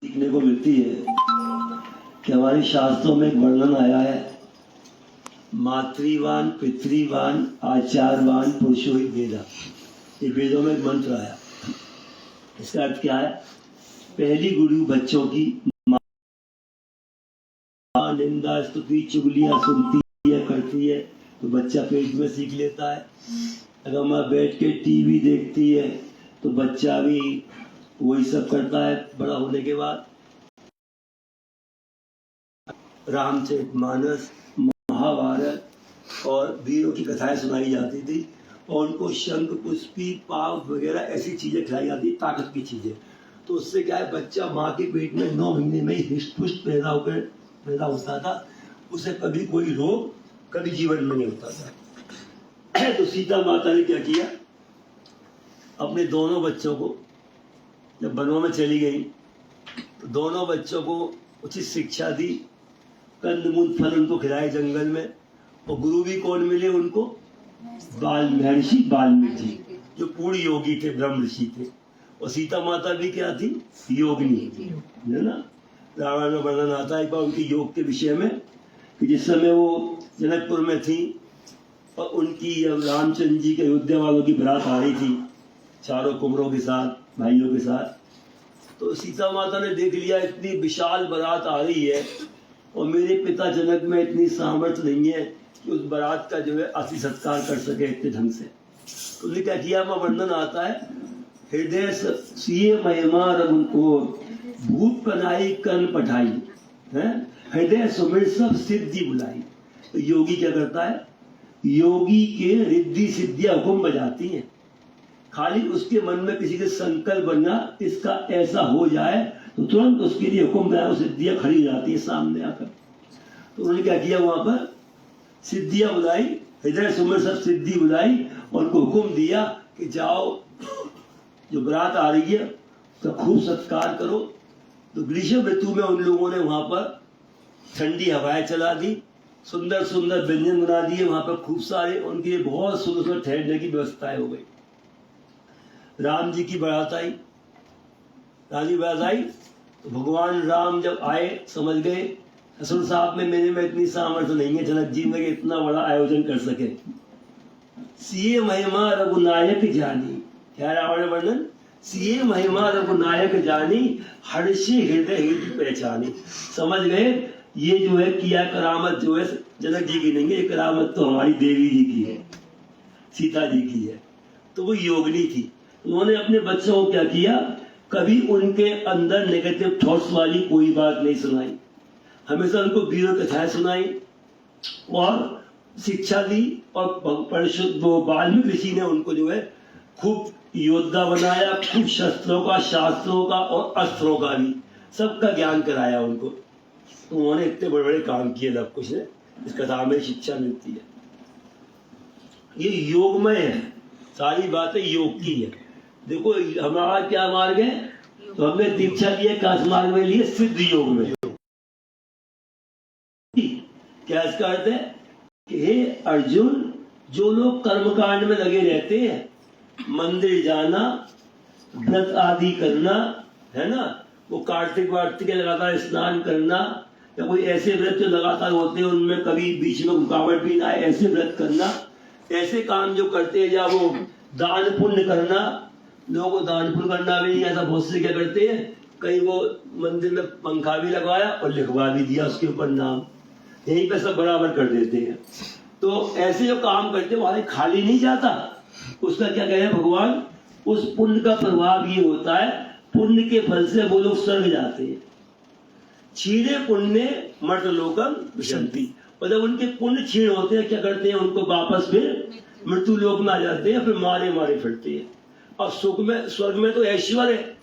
सीखने को मिलती है कि हमारे शास्त्रों में एक वर्णन आया है, मातृवान पितृवान आचारवान पुरुषो ही वेदा। ये वेदों में एक मंत्र आया। इसका अर्थ क्या है? पहली गुरु बच्चों की मां निंदा स्तुति चुगलियां सुनती है करती है तो बच्चा पेट में सीख लेता है। अगर माँ बैठ के टीवी देखती है तो बच्चा भी वही सब करता है बड़ा होने के बाद। रामचरितमानस, महाभारत और वीरों की कथाएं सुनाई जाती थी और उनको शंख पुष्पी पाव वगैरह ऐसी चीजें खिलाई जाती, ताकत की चीजें। तो उससे क्या है, बच्चा माँ के पेट में 9 महीने में ही हिष्ट पुष्ट पैदा होता था। उसे कभी कोई रोग कभी जीवन में नहीं होता था। तो सीता माता ने क्या किया, अपने दोनों बच्चों को जब वनों में चली गई तो दोनों बच्चों को उचित शिक्षा दी, कंदमूल फल उनको खिलाए जंगल में। और गुरु भी कौन मिले उनको? महर्षि वाल्मीकि, जो पूर्ण योगी थे, ब्रह्म ऋषि थे। और सीता माता भी क्या थी? योगिनी है ना। रामायण में वर्णन आता है एक बार उनकी योग के विषय में कि जिस समय वो जनकपुर में थी और उनकी रामचंद्र जी के अयोध्या वालों की बारात आ रही थी चारों कुंवरों के साथ, भाइयों के साथ। तो सीता माता ने देख लिया इतनी विशाल बारात आ रही है और मेरे पिता जनक में इतनी सामर्थ्य नहीं है कि उस बारात का जो है अति सत्कार कर सके इतने ढंग से। तो उन्होंने क्या किया, वह वर्णन आता है, हृदय सीए महिमा रघुकोर भूत बनाई कर्ण पठाई है, हृदय सुमिर सब सिद्धि बुलाई। तो योगी क्या करता है, योगी के रिद्धि सिद्धियां हुक्म बजाती हैं। खाली उसके मन में किसी के संकल्प बनना इसका ऐसा हो जाए तो तुरंत उसके लिए हुक्म बनाया, सिद्धियां खड़ी जाती है सामने आकर। तो उन्होंने क्या किया, वहां पर सिद्धियां बुलाई, हृदय सुमिर सब सिद्धि बुलाई और उनको हुक्म दिया कि जाओ जो बारात आ रही है तो खूब सत्कार करो। तो ग्रीष्म ऋतु में उन लोगों ने वहां पर ठंडी हवाएं चला दी, सुंदर सुंदर व्यंजन बना दिए वहां पर खूब सारे, उनके लिए बहुत सुंदर सुंदर ठहरने की व्यवस्थाएं हो गई। राम जी की बारात आई, राजी बारात आई तो भगवान राम जब आए समझ गए ससुर साहब में मेरे में इतनी सामर्थ्य नहीं है जनक जी में इतना बड़ा आयोजन कर सके। सीए महिमा रघुनायक जानी, क्या रावण वर्णन, सीए महिमा रघुनायक जानी हर्षि हृदय हृदय पहचानी। समझ गए ये जो है किया करामत जो है जनक जी की नहीं है, ये करामत तो हमारी देवी जी की है, सीता जी की है। तो वो योगिनी थी। उन्होंने अपने बच्चों को क्या किया, कभी उनके अंदर नेगेटिव थॉट्स वाली कोई बात नहीं सुनाई, हमेशा उनको वीर कथाएं सुनाई और शिक्षा दी। और वाल्मीकि ऋषि ने उनको जो है खूब योद्धा बनाया, खूब शस्त्रों का, शास्त्रों का और अस्त्रों का भी सबका ज्ञान कराया उनको। तो उन्होंने इतने बड़े बड़े काम किए लव कुश ने, इस कथा में शिक्षा मिलती है। ये योगमय है, सारी बातें योग की है। देखो हमारा क्या मार्ग है, तो हमने दीक्षा लिए काश मार्ग में लिए सिद्ध योग में। क्या इसका अर्थ है कि हे अर्जुन, जो लोग कर्मकांड में लगे रहते हैं, मंदिर जाना, व्रत आदि करना है ना, वो कार्तिक वार्तिक लगातार स्नान करना, या कोई ऐसे व्रत जो लगातार होते हैं उनमें कभी बीच में रुकावट भी ना आए, ऐसे व्रत करना, ऐसे काम जो करते हैं, या वो दान पुण्य करना, लोगों को दान पुण्य करना भी नहीं आता। बहुत से क्या करते हैं, कहीं वो मंदिर में पंखा भी लगवाया और लिखवा भी दिया उसके ऊपर नाम, यहीं पे सब बराबर कर देते हैं। तो ऐसे जो काम करते हैं वहां खाली नहीं जाता, उसका क्या कहे भगवान, उस पुण्य का प्रभाव ये होता है, पुण्य के फल से वो लोग स्वर्ग जाते हैं। क्षीणे पुण्य मर्तलोकम विशंति, और जब उनके पुण्य क्षीण होते हैं क्या करते हैं, उनको वापस फिर मृत्यु लोक में आ जाते हैं, फिर मारे मारे फिरते हैं। और सुख में स्वर्ग में तो ऐश्वर्य है,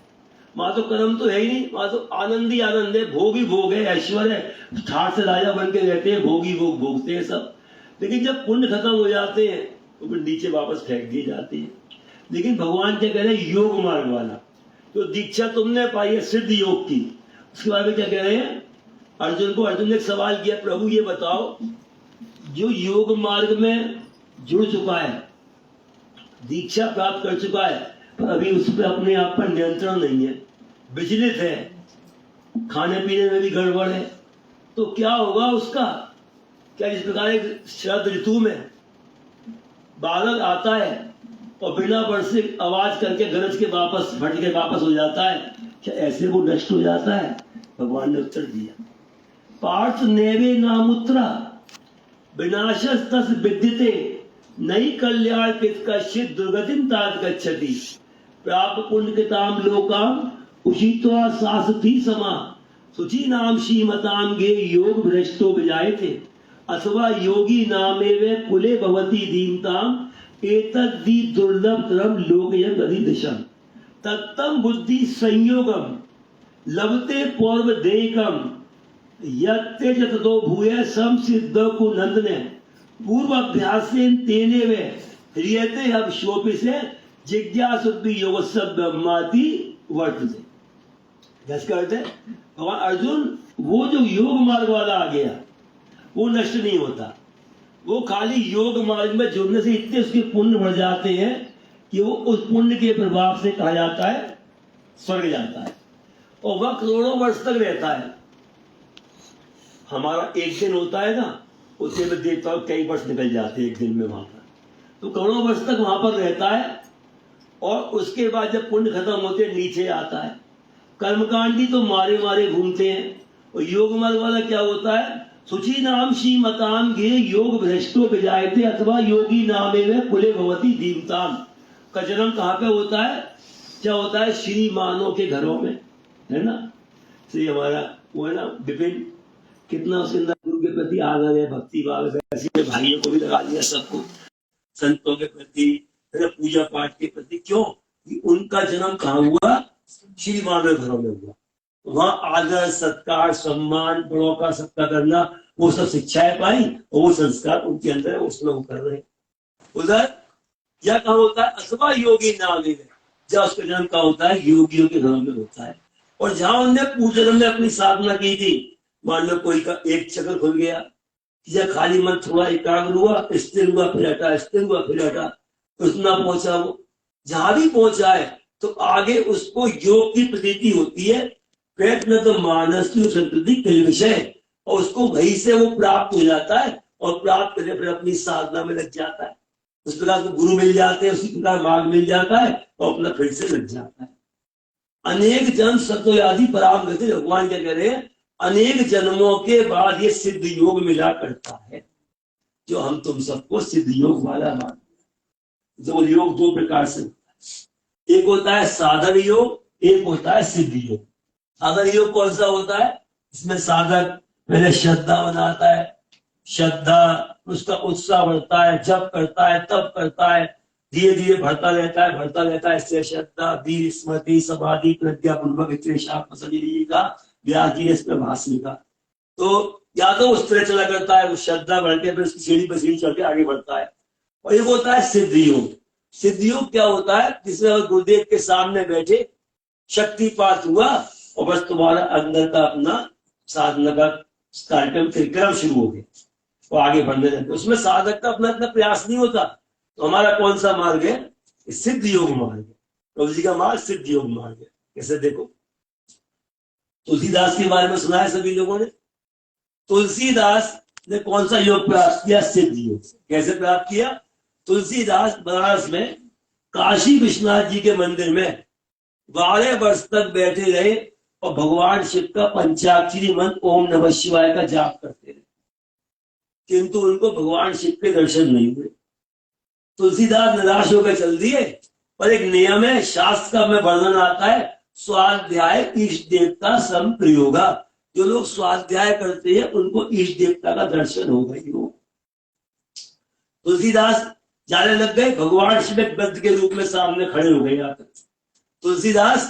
वहां तो कर्म तो है ही नहीं, वहां तो आनंद ही आनंद है, भोग ही भोग है, ऐश्वर्य है, ठाट से राजा बन के रहते हैं, भोग ही भोग भोगते हैं सब। लेकिन जब पुण्य खत्म हो जाते हैं तो फिर नीचे वापस फेंक दिए जाते हैं। लेकिन भगवान क्या कह रहे हैं, योग मार्ग वाला तो दीक्षा तुमने पाई है सिद्ध योग की, उसके बारे में क्या कह रहे हैं अर्जुन को। अर्जुन ने एक सवाल किया, प्रभु ये बताओ, जो योग मार्ग में जुड़ चुका है, दीक्षा प्राप्त कर चुका है, पर अभी उस पर अपने आप पर नियंत्रण नहीं है, विचलित है, खाने पीने में भी गड़बड़ है, तो क्या होगा उसका? क्या जिस प्रकार एक शरद ऋतु में बादल आता है और बिना बरसे आवाज करके गरज के वापस फट के वापस हो जाता है, क्या ऐसे वो नष्ट हो जाता है? भगवान ने उत्तर दिया, पार्थ नेवे नामुत्रा विनाशस तस् विद्यते नई कल्याण पित कश्चित दुर्गतिम तात गच्छति प्राप्त पुण्यकृताम लोकाम उषित्वा सासती समा सुचि नाम श्रीमताम गे योग भ्रष्टो विजायते अथवा योगी नामेवे कुले भवति दीनताम एतद्धि दुर्लभतरम लोकयं अधिदिशम तत्तम बुद्धि संयोगम लभते पूर्व देयकम यत्ते ततो भूय सम सिद्ध को नंदने पूर्व अभ्यासेन तेने वे ह्रियते अब शोपि से जिज्ञासुद्धि योग सब ब्रह्माति वर्तते। जैसे कहते भगवान अर्जुन, वो जो योग मार्ग वाला आ गया वो नष्ट नहीं होता, वो खाली योग मार्ग में जुड़ने से इतने उसके पुण्य बढ़ जाते हैं कि वो उस पुण्य के प्रभाव से कहा जाता है स्वर्ग जाता है, और वह करोड़ों वर्ष तक रहता है। हमारा एक दिन होता है ना, उसे मैं देखता हूँ कई वर्ष निकल जाते हैं एक दिन में वहां पर, तो करोड़ों वर्ष तक वहां पर रहता है, और उसके बाद जब पुण्य खत्म होते नीचे आता है। कर्मकांडी तो मारे मारे घूमते हैं, और योग मार्ग वाला क्या होता है? सुचि नाम श्रीमताम गे योग भ्रष्टो विजायते अथवा योगी नामे में कुले भवती दीनताम का जन्म कहाँ पे होता है? क्या होता है? श्रीमानों के घरों में, है ना। श्री हमारा वो है ना विपिन, कितना उसके अंदर गुरु के प्रति आदर है, भक्ति भाव है, वैसे भाइयों को भी लगा लिया, सबको, संतों के प्रति, पूजा पाठ के प्रति। क्यों? कि उनका जन्म कहाँ हुआ? श्रीमानों के घरों में हुआ। वहां आदर सत्कार सम्मान बड़ों का सत्कार करना, वो सब शिक्षाएं पाई और वो संस्कार उनके अंदर है, उसमें वो कर रहे हैं। उधर यह कहा होता है अथवा योगी नाम है, जब उसका जन्म कहा होता है योगियों के घरों में होता है। और जहां उनने पूर्व जन्म में अपनी साधना की थी, मान लो कोई का एक चक्र खुल गया, या खाली मन थोड़ा एकाग्र हुआ, स्थिर हुआ फिर हटा, स्थिर हुआ फिर हटा, उतना पहुंचा, वो जहां भी पहुंचा है तो आगे उसको योग की प्रतीति होती है। प्रयत्न तो मानस की संतति के विषय, और उसको वहीं से वो प्राप्त हो जाता है, और प्राप्त करने पर अपनी साधना में लग जाता है। उस प्रकार को गुरु मिल जाते हैं, उसी प्रकार मार्ग मिल जाता है, और अपना फिर से लग जाता है। अनेक जन्म सत्य आदि पराम गति, भगवान क्या कह रहे हैं? अनेक जन्मों के बाद ये सिद्ध योग मिला करता है, जो हम तुम सबको सिद्ध योग वाला मानते। जो योग दो प्रकार से होता है, एक होता है साधन योग, एक होता है सिद्ध योग। साधन योग कौन सा होता है? इसमें साधक पहले श्रद्धा बनाता है, श्रद्धा उसका उत्साह बढ़ता है, जब करता है तब करता है, धीरे धीरे बढ़ता रहता है, बढ़ता रहता है। इससे श्रद्धा वीर स्मृति समाधि प्रज्ञा पूर्वक का व्यास जी ने इसमें भाषण लिखा। तो या तो उस तरह चला करता है, वो श्रद्धा बढ़ के फिर उसकी सीढ़ी पर सीढ़ी चढ़ के आगे बढ़ता है। और एक होता है सिद्ध योग। सिद्ध योग क्या होता है? जिसमें गुरुदेव के सामने बैठे शक्तिपात हुआ और बस तुम्हारा अंदर का अपना साधना का कार्यक्रम फिर क्रम शुरू हो गया, वो आगे बढ़ने लगते। उसमें साधक का अपना इतना प्रयास नहीं होता। तो हमारा कौन सा मार्ग है? सिद्ध योग मार्ग है। तुलसी का मार्ग सिद्ध योग मार्ग है। कैसे? देखो, तुलसीदास के बारे में सुना है सभी लोगों ने। तुलसीदास ने कौन सा योग प्राप्त किया? सिद्ध योग। कैसे प्राप्त किया? तुलसीदास बनारस में काशी विश्वनाथ जी के मंदिर में 12 वर्ष तक बैठे रहे और भगवान शिव का पंचाक्षरी मंत्र ओम नमः शिवाय का जाप करते रहे, किंतु उनको भगवान शिव के दर्शन नहीं हुए। तुलसीदास निराश होकर चल दिए। पर एक नियम है, शास्त्र का में वर्णन आता है, स्वाध्याय इष्ट देवता संप्रयोगा। जो लोग स्वाध्याय करते हैं उनको इष्ट देवता का दर्शन हो गई हो। तुलसीदास जाने लग गए, भगवान शिव गद्द के रूप में सामने खड़े हो गए आकर। तुलसीदास,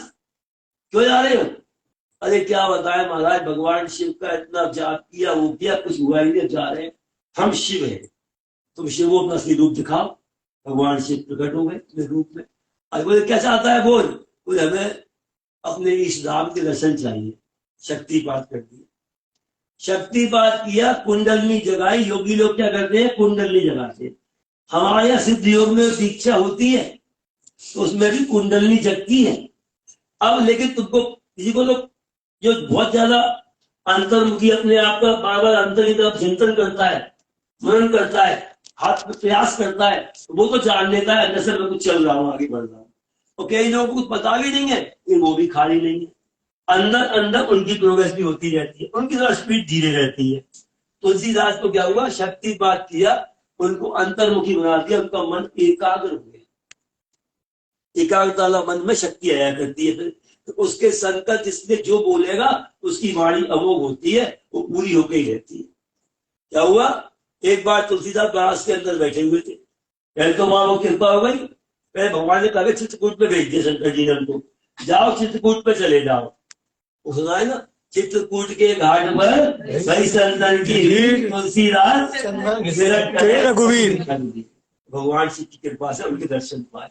क्यों जा रहे हो? अरे क्या बताए महाराज, भगवान शिव का इतना जाप किया, वो किया, कुछ हुआ ही नहीं, जा रहे हैं। हम शिव है, तुम शिव अपना असली रूप दिखाओ। भगवान शिव प्रकट हो गए अपने रूप में। आज बोले क्या चाहता है? बोल हमें अपने इस धाम के दर्शन चाहिए। शक्तिपात कर दिया, शक्तिपात किया, कुंडलनी जगाई। योगी लोग क्या करते हैं? कुंडलनी जगाते हैं। हमारे यहाँ सिद्ध योग में दीक्षा होती है तो उसमें भी कुंडलनी जगती है। अब लेकिन तुमको किसी को लोग जो बहुत ज्यादा अंतर्मुखी, अपने आप का बार बार अंतर की तरफ चिंतन करता है, मनन करता है, हाथ में प्रयास करता है, वो तो जान लेता है अंदर से मैं कुछ चल रहा हूँ, आगे बढ़ रहा हूँ। और कई लोगों को कुछ पता भी नहीं है कि वो भी खाली नहीं है, अंदर अंदर उनकी प्रोग्रेस भी होती रहती है, उनकी थोड़ा स्पीड धीरे रहती है। तुलसीदास को क्या हुआ, शक्तिपात किया, उनको अंतर्मुखी बना दिया, उनका मन एकाग्र हो गया। एकाग्रता वाला मन में शक्ति आया करती है, फिर तो उसके संकल्प जिसने जो बोलेगा उसकी वाणी अमोघ होती है, वो पूरी होकर ही रहती है। क्या हुआ, एक बार तुलसीदास बास के अंदर बैठे हुए थे, पहले तो वहां वो कृपा हो गई, पहले भगवान ने कहा चित्रकूट पे भेज दिया शंकर जी ने उनको, जाओ चित्रकूट पे चले जाओ। वो सुना है ना, चित्रकूट के घाट पर भई संतन की तुलसीदास रघुवीर। भगवान शिव की कृपा से उनके दर्शन पाए।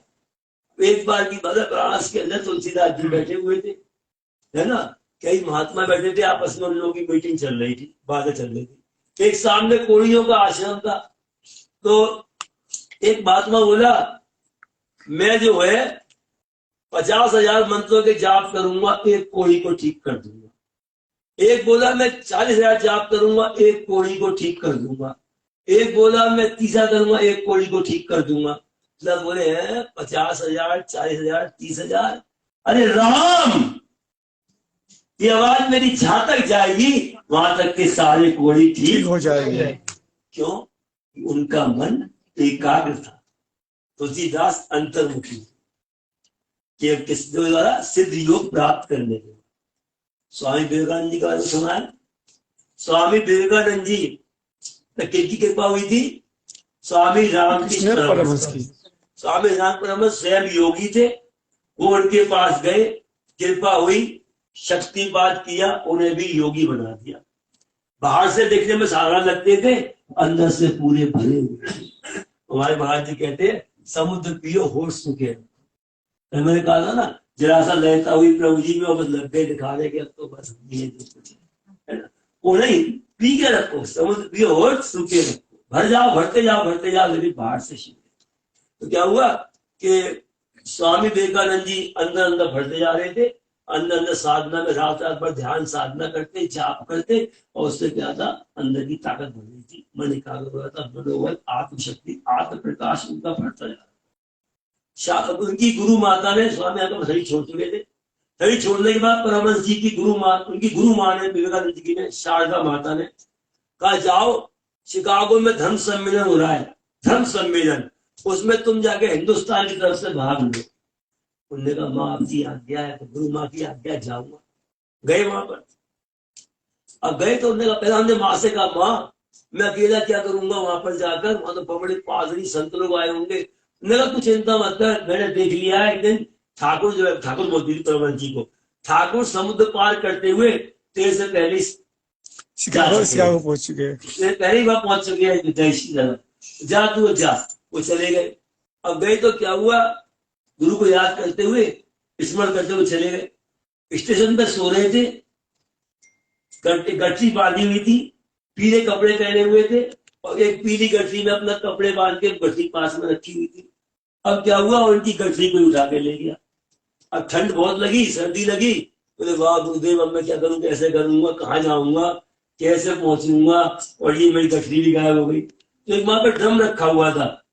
एक बार की बात है, प्रयास के अंदर तुलसीदास जी बैठे हुए थे, है ना, कई महात्मा बैठे थे, आपस में उन लोगों की मीटिंग चल रही थी, बातें चल रही थी। एक सामने कोड़ियों का आश्रम था, तो एक महात्मा बोला मैं जो है 50,000 मंत्रों के जाप करूंगा, एक कोड़ी को ठीक कर दूंगा। एक बोला मैं 40,000 जाप करूंगा, एक कोड़ी को ठीक कर दूंगा। एक बोला मैं 30,000 करूंगा, एक कोड़ी को ठीक कर दूंगा। मतलब बोले हैं 50,000, 40,000, 30,000, अरे राम, ये आवाज मेरी जहां तक जाएगी वहां तक के सारे कोड़ी ठीक हो जाएंगे। क्यों? उनका मन एकाग्र था। तुलसीदास अंतर्मुखी के किस द्वारा सिद्ध योग प्राप्त करने के। स्वामी विवेकानंद जी का बारे में सुना है? स्वामी विवेकानंद जी किसकी कृपा हुई थी? स्वामी रामकृष्ण परमहंस की। स्वामी राम परमहंस स्वयं योगी थे, वो उनके पास गए, कृपा हुई, शक्तिपात किया, उन्हें भी योगी बना दिया। बाहर से देखने में साधारण लगते थे, अंदर से पूरे भरे हुए। हमारे महाराज जी कहते हैं समुद्र पियो होश सुखे। मैंने कहा था ना, जरा सा लहता हुई प्रभु जी में बस लग गए दिखाने के, अब तो बस ये है ना, वो नहीं, पी के रखो, समुद्र पियो होश सुखे रखो, भर जाओ, भरते जाओ, भरते जाओ, लेकिन बाहर से शिव। तो क्या हुआ कि स्वामी विवेकानंद जी अंदर अंदर भरते जा रहे थे, अंदर अंदर साधना में रात रात भर ध्यान साधना करते, जाप करते, और उससे क्या था, अंदर की ताकत बढ़ रही थी, मन एकाग्र हो रहा था, मनोबल, आत्मशक्ति, आत्म प्रकाश उनका बढ़ता जा रहा। उनकी गुरु माता ने, स्वामी आत्मा शरीर छोड़ चुके थे, शरीर छोड़ने के बाद परमहंस जी की गुरु माँ, उनकी गुरु माँ ने, विवेकानंद जी की ने, शारदा माता ने कहा जाओ शिकागो में धर्म सम्मेलन हो रहा है, धर्म सम्मेलन, उसमें तुम जाके हिंदुस्तान की तरफ से भाग लो। उन्होंने कहा माँ आपकी आज्ञा है, तो गुरु माँ की आज्ञा, जाऊंगा। गए वहां पर, अब गए तो उन्होंने कहा, पहले हमने माँ से कहा माँ मैं अकेला क्या करूंगा वहां पर जाकर, वहां तो बड़े पादरी संत लोग आए होंगे। उन्होंने कहा कुछ चिंता मत कर, मैंने देख लिया है, एक दिन ठाकुर जो है, ठाकुर बोलती थी परमहंस जी को, ठाकुर समुद्र पार करते हुए तेरे से पहले शिकागो पहुंच चुके हैं, पहली बार पहुंच चुके हैं, जा तू जा। वो चले गए। अब गए तो क्या हुआ, गुरु को याद करते हुए, स्मरण करते हुए चले गए। स्टेशन पर सो रहे थे, गठरी बांधी हुई थी, पीले कपड़े पहने हुए थे, और एक पीली गठरी में अपना कपड़े बांध के गठरी पास में रखी हुई थी। अब क्या हुआ, उनकी गठरी को उठा के ले गया। अब ठंड बहुत लगी, सर्दी लगी, बोले वाह गुरुदेव, अब मैं क्या करूं, कैसे करूंगा, कहाँ जाऊंगा, कैसे पहुंचूंगा, और ये मेरी गठरी भी गायब हो गई। तो एक वहां पर ड्रम रखा हुआ था,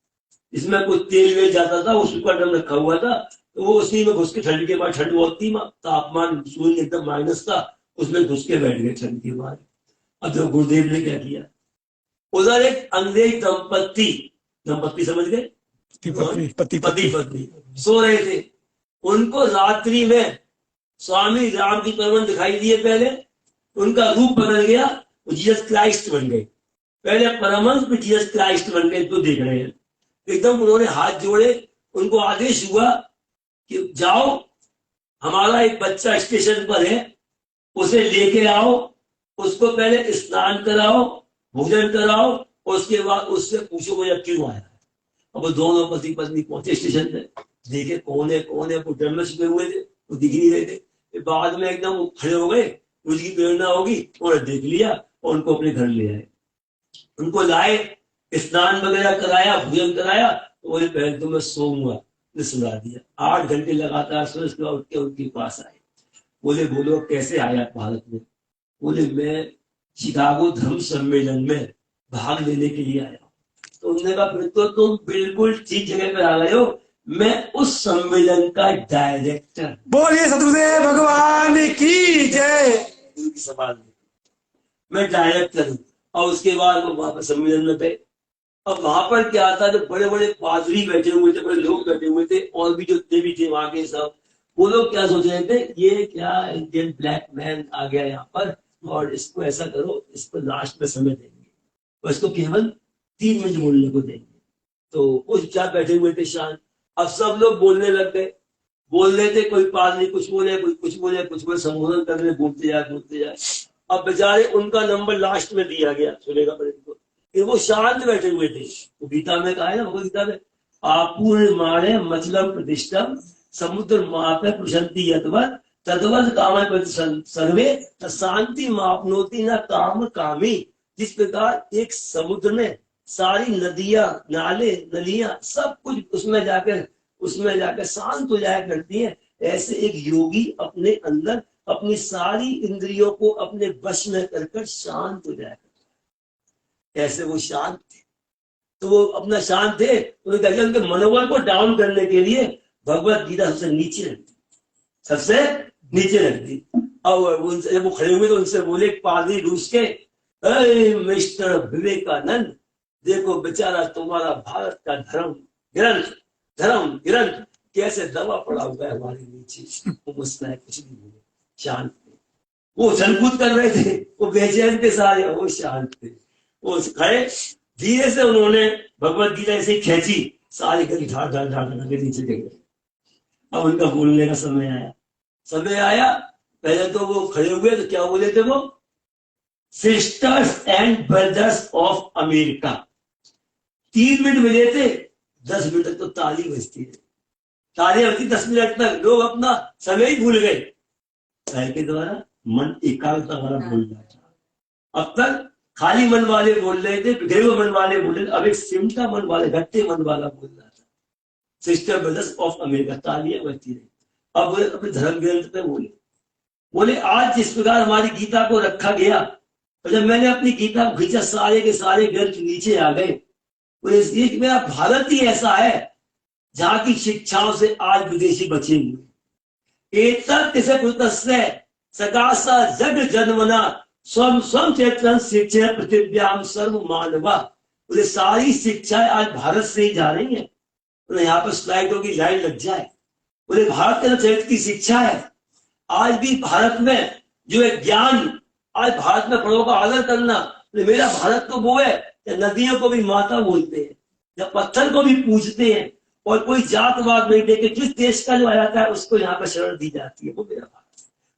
इसमें कुछ तेल वेल जाता था, उसका ड्रम रखा हुआ था, तो वो उसी में घुस के, ठंड के बाद, ठंड बहुत थी, तापमान सूर्य एकदम माइनस था, उसमें घुस के बैठ गए ठंड के बाद। अब तो गुरुदेव ने क्या किया, उधर एक अंग्रेज दंपत्ति समझ गए, पति पत्नी सो रहे थे, उनको रात्रि में स्वामी राम की परमहंस दिखाई दिए। पहले उनका रूप बदल गया, वो जीसस क्राइस्ट बन गए। पहले परमहंस में जीसस क्राइस्ट बन गए, तो देख रहे हैं एकदम। उन्होंने हाथ जोड़े, उनको आदेश हुआ कि जाओ, हमारा एक बच्चा स्टेशन पर है, उसे लेके आओ, उसको पहले स्नान कराओ, भोजन कराओ, और उसके बाद उससे पूछो वो क्यों आया है। अब वो दोनों पति पत्नी पहुंचे स्टेशन पे, देखे कौन है, वो डर में छुपे हुए थे, वो दिख नहीं रहे थे। बाद में एकदम खड़े हो गए, उसकी प्रेरणा होगी, उन्होंने देख लिया और उनको अपने घर ले आए। उनको लाए, स्नान वगैरह कराया, भोजन कराया, तो बोले पहले तो मैं सोऊंगा, सुला दिया। 8 घंटे लगातार सो, उसके बाद उठ के उनके पास आए। बोले बोलो कैसे आया भारत में? बोले मैं शिकागो धर्म सम्मेलन में भाग लेने के लिए आया। तो उन्होंने कहा फिर तो तुम बिल्कुल ठीक जगह पर आ गए हो, मैं उस सम्मेलन का डायरेक्टर। बोलिए सतगुरुदेव भगवान की जय। सवाल मैं डायरेक्टर हूँ। और उसके बाद वो वहां पर सम्मेलन में गए। अब वहां पर क्या था, जो बड़े बड़े पादरी बैठे हुए थे, बड़े लोग बैठे हुए थे, और भी जो देवी थे वहां के सब, वो लोग क्या सोच रहे थे, ये क्या इंडियन ब्लैक मैन आ गया यहाँ पर, और इसको ऐसा करो, इसको लास्ट में समय देंगे और इसको केवल 3 मिनट बोलने को देंगे। तो वो चुपचाप बैठे हुए थे शांत। अब सब लोग बोलने लग गए, बोल रहे थे, कोई पादरी कुछ बोले, कोई कुछ बोले, कुछ बोले, संबोधन कर रहे, बोलते जाए। अब बेचारे उनका नंबर लास्ट में दिया गया सुनेगा पड़े को। फिर वो शांत बैठे हुए थे। तो गीता में कहा है ना, भगवत गीता में, आपूर्ण माणे मतलब प्रतिष्ठम समुद्र मापे प्रशंति यतवत तद्वत काम सर्वे शांति मापनोति न काम कामी। जिस प्रकार एक समुद्र में सारी नदियां, नाले, नलियां, सब कुछ उसमें जाकर शांत हो जाया करती हैं, ऐसे एक योगी अपने अंदर अपनी सारी इंद्रियों को अपने वश में कर शांत हो जाया करता। ऐसे वो शांत थे। तो वो अपना शांत थे, तो उनके मनोबल को डाउन करने के लिए भगवत गीता सबसे नीचे रख दी। और उनसे जब वो खड़े हुए तो उनसे बोले पादरी रूस के, मिस्टर विवेकानंद, देखो बेचारा तुम्हारा भारत का धर्म ग्रंथ कैसे दबा पड़ा हुआ है हमारे नीचे। वो मुस्कुराए, कुछ नहीं बोले, शांत थे। वो उछल-कूद कर रहे थे, वो बेचैन थे सारे, वो शांत थे। वो खड़े, धीरे से उन्होंने भगवत गीता ऐसे खींची, सारी गली ढाल के नीचे गए। अब उनका बोलने का समय आया। पहले तो वो खड़े हुए तो क्या बोले थे वो, sisters and brothers of America. 3 minute मिले थे, 10 मिनट तक तो ताली बजती है, ताली बजती 10 मिनट तक, लोग अपना समय ही भूल गए। के द्वारा मन एकाग्रता वाला बोल रहा था। अब तक खाली मन वाले बोल रहे थे, बिखरे हुए मन वाले बोल रहे थे, अब एक सिमटा मन वाले, घट्टे मन वाला बोल रहा था। सिस्टर ब्रदर्स ऑफ अमेरिका, तालियां बजती रही। अब बोले अपने धर्म ग्रंथ पे बोले आज जिस प्रकार हमारी गीता को रखा गया, तो जब मैंने अपनी गीता को खींचा, सारे के सारे ग्रंथ नीचे आ गए। बोले इसलिए कि मेरा भारत ही ऐसा है जहां की शिक्षाओं से आज विदेशी बचे हुए। सकाशा जग जन्मना स्वम चेतन शिक्षा पृथ्व्याम सर्व मानवा। बोले सारी शिक्षाएं आज भारत से ही जा रही है। बोले यहाँ पर स्लाइडों की लाइन लग जाए। बोले भारत के चरित्र की शिक्षा है। आज भी भारत में जो है ज्ञान, आज भारत में बड़ों का आदर करना। मेरा भारत तो वो है, नदियों को भी माता बोलते हैं, या पत्थर को भी पूजते हैं, और कोई जातवाद नहीं देखे, जिस देश का जो आ जाता है उसको यहाँ पर शरण दी जाती है, वो मेरा भारत।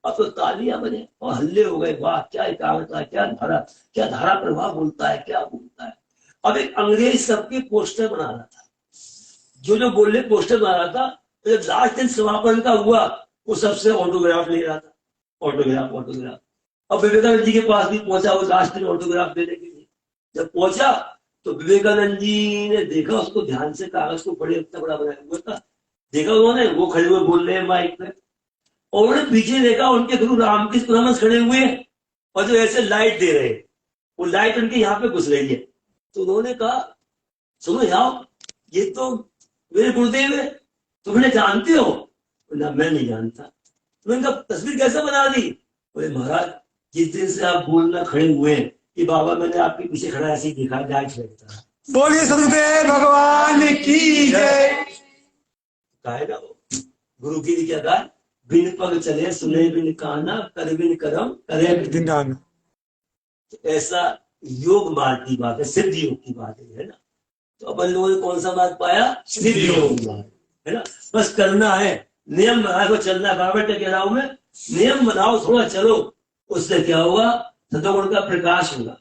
अब तो तालियां बने और हल्ले हो गए, वाह क्या एकाग्रता, क्या धारा प्रभाव बोलता है, क्या बोलता है। अब एक अंग्रेज सबके पोस्टर बना रहा था, जो बोलने पोस्टर बना रहा था। तो जब लास्ट दिन समापन का हुआ, वो सबसे ऑटोग्राफ ले रहा था, ऑटोग्राफ। अब विवेकानंद जी के पास भी पहुंचा वो लास्ट दिन ऑटोग्राफ देने के लिए। जब पहुंचा तो विवेकानंद जी ने देखा उसको, ध्यान से कागज को बड़े इतना बड़ा बनाया हुआ था, देखा उन्होंने, वो खड़े हुए बोल रहे हैं माइक पे, और उन्होंने पीछे देखा उनके गुरु रामकृष्ण परमहंस खड़े हुए और जो ऐसे लाइट दे रहे, वो लाइट उनके यहाँ पे घुस रही है। तो उन्होंने कहा सुनो यार, ये तो मेरे गुरुदेव है, तुम इन्हें जानते हो? ना मैं नहीं जानता। तुमने इनका तस्वीर कैसे बना दी? बोले महाराज जिस दिन से आप बोलना खड़े हुए हैं कि बाबा मैंने आपके पीछे खड़ा ऐसे ही देखा, लाइट लगता। बोलिए सतगुरुदेव भगवान की जय। कहेगा वो गुरु की क्या कहा, बिन पग चले सुने बिन काना, कर बिन करम करे बिन दान। ऐसा योग मार्ग की बात है, सिद्ध योग की बात है ना। तो अपन लोगों ने कौन सा मार्ग पाया? सिद्ध योग मार्ग, है ना। बस करना है, नियम बना को चलना है। बाबा कह रहा हूं मैं, नियम बनाओ, थोड़ा चलो, उससे क्या होगा? सतोगुण का प्रकाश होगा।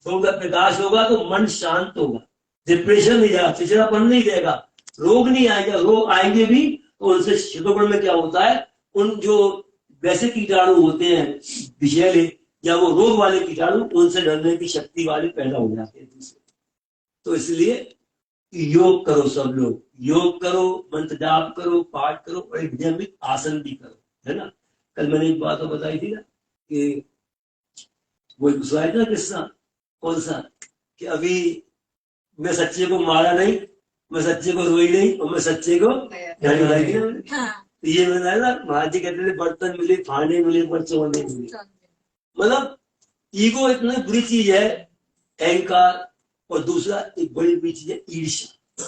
सतोगुण का प्रकाश होगा तो मन शांत होगा, डिप्रेशन नहीं जाएगा, चिड़चिड़ापन नहीं देगा, रोग नहीं आएगा। रोग आएंगे भी तो उनसे सतोगुण में क्या होता है, उन जो वैसे कीटाणु होते हैं विषैले या वो रोग वाले कीटाणु, उनसे डरने की शक्ति वाले पैदा हो जाते हैं। तो इसलिए योग करो, सब लोग योग करो, मंत्र जाप करो, पाठ करो, और एक नियमित आसन भी करो, है ना। कल मैंने एक बात तो बताई थी ना कि वो एक सुनाया था किस्सा, कौन सा, कि अभी मैं सच्चे को मारा नहीं, मैं सच्चे को रोई नहीं, और मैं सच्चे को गाली बनाई थी ना। तो ये मैंने ना महाराज जी कहते थे बर्तन मिले खाने मिले पर चोरने मिले। मतलब ईगो इतनी बुरी चीज है, अहंकार, और दूसरा एक बड़ी बुरी चीज है ईर्ष्या।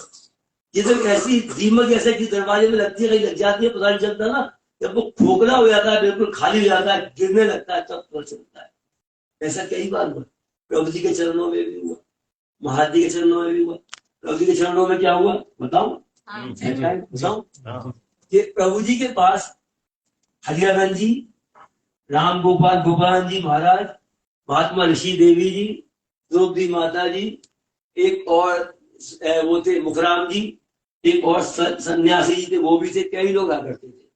ये तो ऐसी दीमक ऐसे कि दरवाजे में लगती है, कहीं लग जाती है, पता नहीं चलता ना, जब वो खोखला हो जाता है, बिल्कुल खाली हो जाता है, गिरने लगता है, तब पता चलता है। ऐसा कई बार हुआ, प्रभु जी के चरणों में भी हुआ, महाराज जी के चरणों में भी हुआ। प्रभु जी के चरणों में क्या हुआ बताऊं? बताऊं कि प्रभु जी के पास हरियानंद जी, राम गोपाल गोपाल जी महाराज, महात्मा ऋषि देवी जी, द्रौपदी माता जी, एक और वो थे मुखराम जी, एक और सन्यासी जी थे, वो भी थे, कई लोग आ करते थे,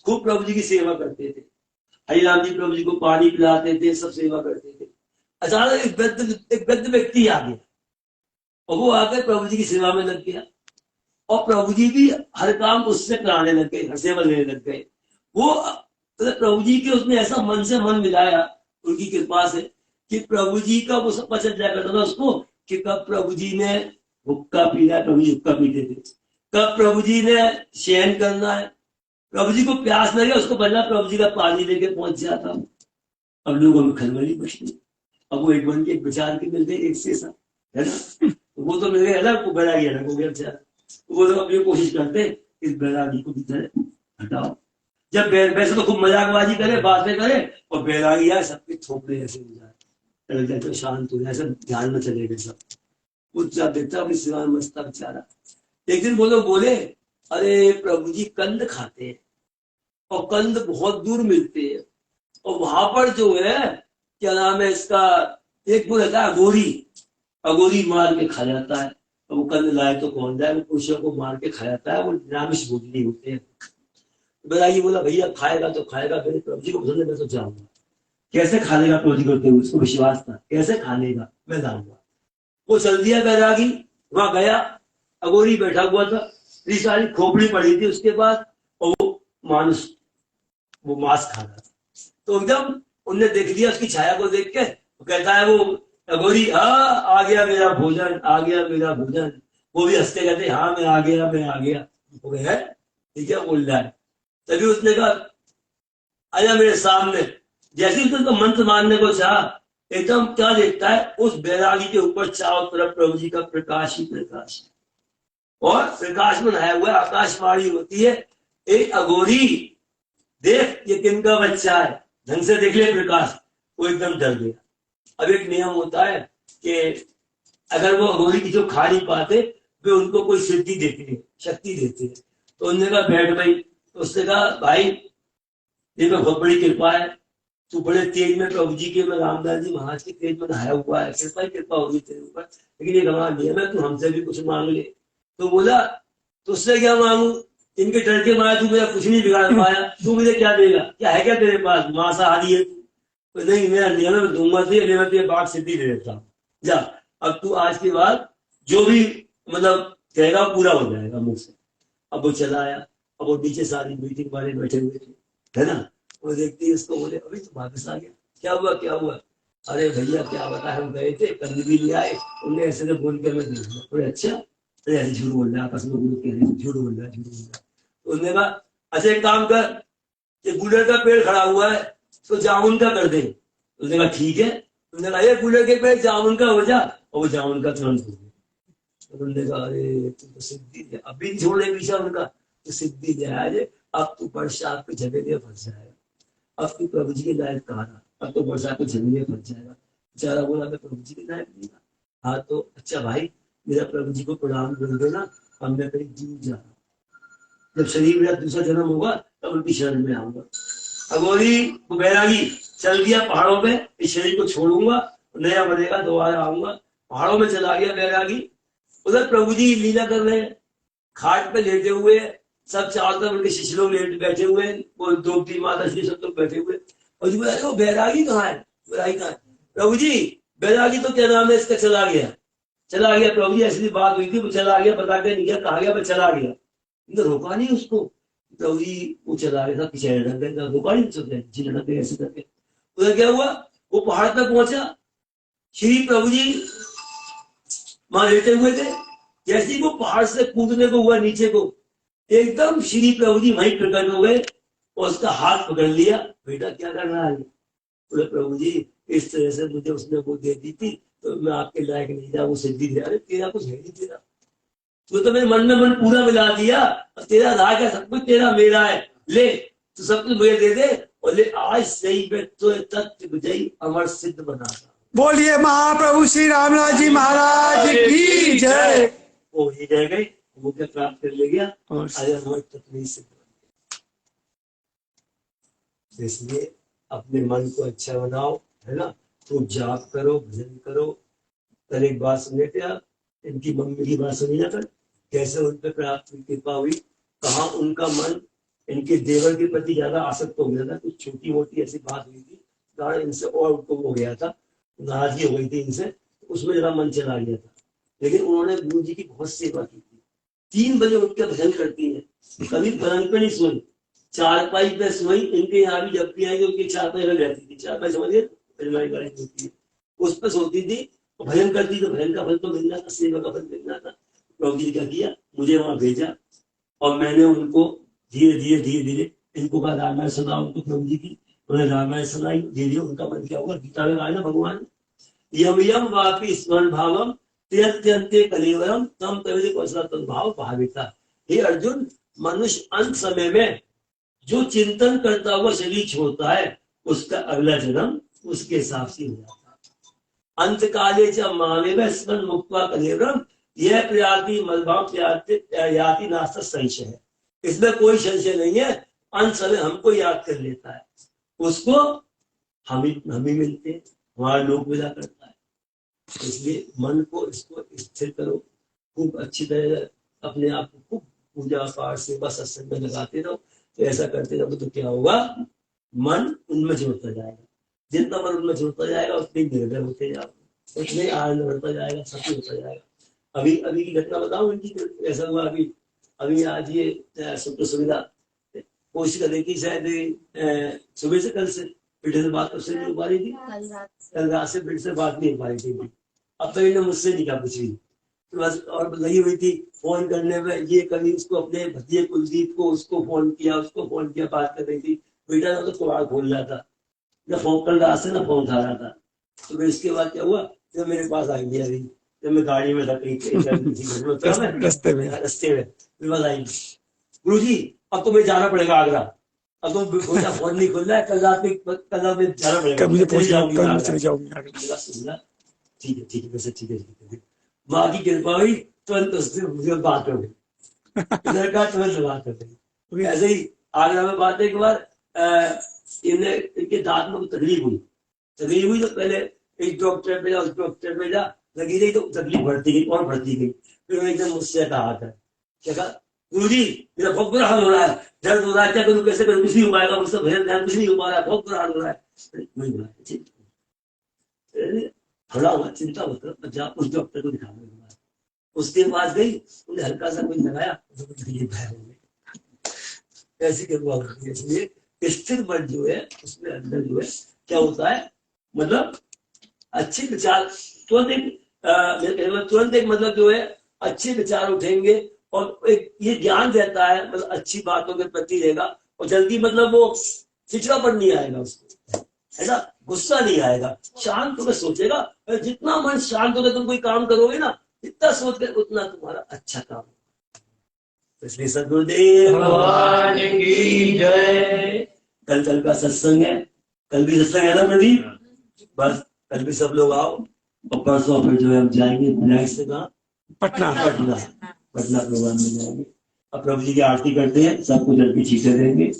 खूब प्रभु जी की सेवा करते थे। हरिराम जी प्रभु जी को पानी पिलाते थे, सब सेवा करते थे। अचानक एक वृद्ध व्यक्ति आ गया और वो आकर प्रभु जी की सेवा में लग गया, और प्रभु जी भी हर काम उससे कराने लग गए, हर सेवा लेने लग गए। वो प्रभु जी के उसने ऐसा मन से मन मिलाया उनकी कृपा से कि प्रभु जी का वो सब पता चल जाया करता था उसको कि कब प्रभु जी ने हुक्का पीना है, प्रभु जी हुक्का पीते थे, कब प्रभु जी ने शयन करना है, प्रभु जी को प्यास लगे उसको बदला प्रभु जी का पानी लेके पहुंच जाता। अब लोगों में खलबली बचती। अब वो एक बन के एक विचार के मिल गए, एक से सा है ना, वो तो मिल गए अलग, वो बैरागी अलग हो गया बेचारा। वो लोग अपनी कोशिश करते इस बैरागी को भीतर हटाओ। जब वैसे तो खूब मजाकबाजी करे, बातें करे, और बैरागी आए सबके थोपड़े ऐसे हो जाए, तो शांत हो जाए, सब ध्यान में चले गए सब। वो देखता अपनी सेवा में मस्त बेचारा। एक दिन वो लोग बोले अरे प्रभु जी कंद खाते हैं और कंद बहुत दूर मिलते हैं, और वहां पर जो है क्या नाम है इसका, एक वो रहता है अगोरी, अगोरी मार के खा जाता है। तो वो कंद लाए तो कौन जाए, वो पुरुषों को मार के खा जाता है, वो निरामिष भोजनी होते हैं। बैरागी बोला भैया खाएगा तो खाएगा, फिर प्रभु जी को पसंद है मैं तो जाऊंगा। कैसे खा लेगा प्रभु जी करते हुए, उसको विश्वास था, कैसे खा लेगा, मैं जाऊंगा। वो चल दिया बैरागी, वहां गया, अगोरी बैठा हुआ था, इतनी सारी खोपड़ी पड़ी थी उसके बाद, और वो मानुष वो मांस खा रहा था। तो एकदम उनने देख लिया, उसकी छाया को देख के कहता है वो अगोरी, आ गया मेरा भोजन, आ गया मेरा भोजन। वो भी हंसते कहते हाँ मैं आ गया, मैं आ गया। वो है ठीक है बोल रहा है। तभी उसने कहा आया मेरे सामने। जैसे उसने तो मंत्र मारने को चाहा, एकदम क्या देखता है उस बैरागी के ऊपर चारों तरफ प्रभु जी का प्रकाश ही प्रकाश, और प्रकाश में नहाया हुआ आकाशवाणी होती है, एक अगोरी देख ये किनका बच्चा है, ढंग से देख ले प्रकाश। वो एकदम डर गया। अब एक नियम होता है कि अगर वो अगोरी की जो खा नहीं पाते वे उनको कोई सिद्धि देते हैं, शक्ति देते हैं। तो उन्होंने कहा बैठ भाई। तो उसने कहा भाई ये तो बहुत बड़ी कृपा है, तू बड़े तेज में प्रभु जी के, मैं रामदास जी महाराज के तेज में नहाया हुआ है, कृपा ही कृपा होगी तेरे ऊपर, लेकिन ये हमारा नियम है, तू हमसे भी कुछ मांग ले। तो बोला तुझसे क्या मांगू, इनके डर के मारे तू मेरा कुछ नहीं बिगाड़ पाया, तू मुझे क्या देगा, क्या है क्या तेरे पास, मांसाहारी है तू। तो नहीं मेरा नियम है, मैं दूंगा तुझे, मैं तुझे बात सिद्धि दे देता हूँ, जा अब तू आज के बाद जो भी मतलब कहेगा पूरा हो जाएगा मुझसे। अब वो चला आया। अब वो नीचे सारी मीटिंग वाले बैठे हुए थे है ना, वो देखते ही उसको बोले अभी तो वापस आ गया, क्या हुआ क्या हुआ। अरे भैया क्या बता, हम गए थे कंद भी ले आए, उन्हें ऐसे बोल के मैं दे दिया। बोले अच्छा, अरे ऐसे झूठ बोल रहा है, आपस में झूठ बोल रहा है, झूठ बोल रहा है। तो उन्होंने कहा अच्छा एक काम कर, ये गुलर का पेड़ खड़ा हुआ है तो जामुन का कर दे। उसने कहा ठीक है। उन्होंने कहा ये गुलर के पेड़ जामुन का हो जा, और वो जामुन का तुरंत हो गया। उन्होंने कहा अरे तू तो सिद्धि अभी छोड़ने पीछा, उनका तो सिद्धि दे आज, अब तू बरसात पे झगड़े फंस जाएगा, अब तू प्रभु जी के लायक कहा, अब तो बरसात पे झगड़े फंस जाएगा। बेचारा बोला मैं प्रभु जी के लायक नहीं। हाँ तो अच्छा भाई मेरा प्रभु जी को प्रणाम कर देना, अब मैं कहीं दूर जा रहा, जब शरीर मेरा दूसरा जन्म होगा तब उनकी शरण में आऊंगा। अगोरी बैरागी चल दिया पहाड़ों पे, इस शरीर को छोड़ूंगा, नया बनेगा, दोबारा आऊंगा। पहाड़ों में चला गया बैरागी। उधर प्रभु जी लीला कर रहे हैं, खाट पे लेटे हुए, सब चारों तरफ उनके शिष्य लोग लेट बैठे हुए, वो द्रौपदी माता श्री सब लोग बैठे हुए। और जी वो बैरागी कहाँ है, बैरागी कहाँ है। प्रभु जी बैरागी तो क्या नाम है इसका चला गया, चला गया। प्रभु जी ऐसी बात हुई थी, वो चला गया, बता के नहीं गया, कहा गया मैं चला गया। इधर रोका नहीं उसको, प्रभु जी वो चला गया था पीछे लटक गए, रुका नहीं चल गए, जी लटक गए ऐसे करके। उधर क्या हुआ, वो पहाड़ तक पहुंचा, श्री प्रभु जी वहां लेटे हुए थे। जैसे ही वो पहाड़ से कूदने को हुआ नीचे को, एकदम श्री प्रभु जी वहीं प्रकट हो गए और उसका हाथ पकड़ लिया। बेटा क्या कर रहा है? बोले प्रभु जी इस तरह से मुझे उसने वो दे दी थी तो मैं आपके लायक नहीं था, वो सिद्धि दे। अरे तेरा कुछ है नहीं, तेरा तो मेरे मन में मन पूरा मिला दिया, तेरा रहा क्या, सब कुछ तेरा मेरा है, ले तो सब कुछ मुझे दे दे और ले आज सही पे तो तत्व विजयी अमर सिद्ध बना। बोलिए महाप्रभु श्री रामनाथ जी महाराज की जय। वो ही रह गए, वो क्या प्राप्त कर ले गया, अमर तत्व सिद्ध बन गया। इसलिए अपने मन को अच्छा बनाओ, है ना, तो जाप करो, भजन करो। कल एक बात सुने थे आप, इनकी मम्मी की बात सुनी ना, कल कैसे उन पर प्राप्त कृपा हुई, कहा उनका मन इनके देवर के प्रति ज्यादा आसक्त हो गया था। कुछ छोटी मोटी ऐसी बात हुई थी, कारण इनसे और उनको हो गया था, नाराजगी हो गई थी इनसे, उसमें जरा मन चला गया था। लेकिन उन्होंने गुरु जी की बहुत सेवा की थी। 3 बजे उठ भजन करती है, कभी पलंग पे नहीं सोई, चारपाई पे सोई। इनके यहाँ भी जब भी आई उनकी चारपाई में रहती थी, चारपाई समझिए होती है, उस पर सोती थी, भजन करती, तो भजन का फल तो मिलना था, सेवा का फल मिलना था। प्रभु जी क्या किया, मुझे वहां भेजा और मैंने उनको धीरे धीरे धीरे धीरे इनको कहा रामायण सुनाओ उनको प्रभु जी की। उन्हें रामायण सुनाई, धीरे धीरे उनका मन क्या हुआ, गीता में आया ना भगवान, यम यम वापी स्मरण भावम त्यंत्य कलेवरम तम तवेदि कौशल तद्भाव भाविता। हे अर्जुन, मनुष्य अंत समय में जो चिंतन करता हुआ शरीर छोड़ता है, उसका अगला जन्म उसके हिसाब से हो जाता है। अंत काले च मामेव स्मरण मुक्त्वा कलेवरम यह प्रयाति मलभाव याति नास्ता संशय है। इसमें कोई संशय नहीं है, अंत समय हमको याद कर लेता है, उसको हम ही मिलते हैं, हमारा लोक मिला करता है। इसलिए मन को इसको स्थिर करो, खूब अच्छी तरह अपने आप को खूब पूजा पाठ सेवा सत्संग में लगाते रहो। तो ऐसा करते रहो तो क्या होगा, मन उनमें जुड़ता जाएगा। जितना मन उनमें जुड़ता जाएगा उतने निर्भय होते जाओगे, उतने आनंद बढ़ता जाएगा, सब कुछ होता जाएगा। अभी अभी की घटना बताऊं इनकी, ऐसा हुआ अभी आज ये सुप्र सुविधा कोशिश कर रही थी, शायद सुबह से कल से बेटे से बात उससे नहीं हो पा रही थी, कल रात से बेटे से बात नहीं हो पा रही थी। अब तक इन्हें मुझसे नहीं कहा कुछ भी, तो बस और लगी हुई थी फोन करने में। ये कभी उसको अपने भतीजे कुलदीप को उसको फोन किया, बात कर रही थी। बेटा ने तो कुरान खोल रहा था, मैं फोन कर रहा से ना फोन उठा रहा था। तो फिर इसके बाद क्या हुआ, जब मेरे पास आई गया रही, जब मैं गाड़ी में था रस्ते में मेरे पास आई, गुरु जी अब तो मुझे जाना पड़ेगा आगरा, अब तो फोन नहीं खुल रहा है, कल रात में जाना पड़ेगा, मुझे चले जाऊंगी। ठीक है वैसे ठीक है। माँ की कृपा हुई, तुरंत उससे मुझे बात हो गई, इधर का तुरंत बात हो गई। ऐसे ही आगरा में बात है, एक बार इनके दांत में तकलीफ हुई तो पहले एक डॉक्टर भेजा, उस डॉक्टर भेजा, लगी रही तो तकलीफ बढ़ती गई और बढ़ती गई। फिर एकदम मुझसे कहा था, क्या कहा, गुरुजी मेरा बहुत बुरा हाल हो रहा है, दर्द हो रहा है, क्या करूं, कैसे करूं, कुछ नहीं हो पाएगा मुझसे, भजन ध्यान कुछ नहीं हो पा रहा है, बहुत बुरा हाल हो रहा है। नहीं बोला थोड़ा हुआ, चिंता मत जा, उस डॉक्टर को दिखा। उसके पास गई, उन्हें हल्का सा कुछ लगाया, ऐसी कृपा। इसलिए स्थिर मन जो है उसमें अंदर जो है क्या होता है, मतलब अच्छे विचार तुरंत एक मतलब जो है अच्छे विचार उठेंगे और एक ये ज्ञान रहता है, मतलब अच्छी बातों के प्रति रहेगा और जल्दी मतलब वो चिड़चिड़ापन नहीं आएगा उसको, ऐसा गुस्सा नहीं आएगा, शांत होकर सोचेगा। जितना मन शांत होकर तुम कोई काम करोगे ना, जितना सोच कर उतना तुम्हारा अच्छा काम होगा। इसलिए सद्गुरुदेव भगवान की जय। कल का सत्संग है, कल भी सत्संग है ना प्रदीप, बस कल भी सब लोग आओ और परसों फिर जो है हम जाएंगे फ्लाइट से कहाँ, पटना प्रोग्राम में जाएंगे। अब प्रभु जी की आरती करते हैं, सबको जल्दी चीजें देंगे।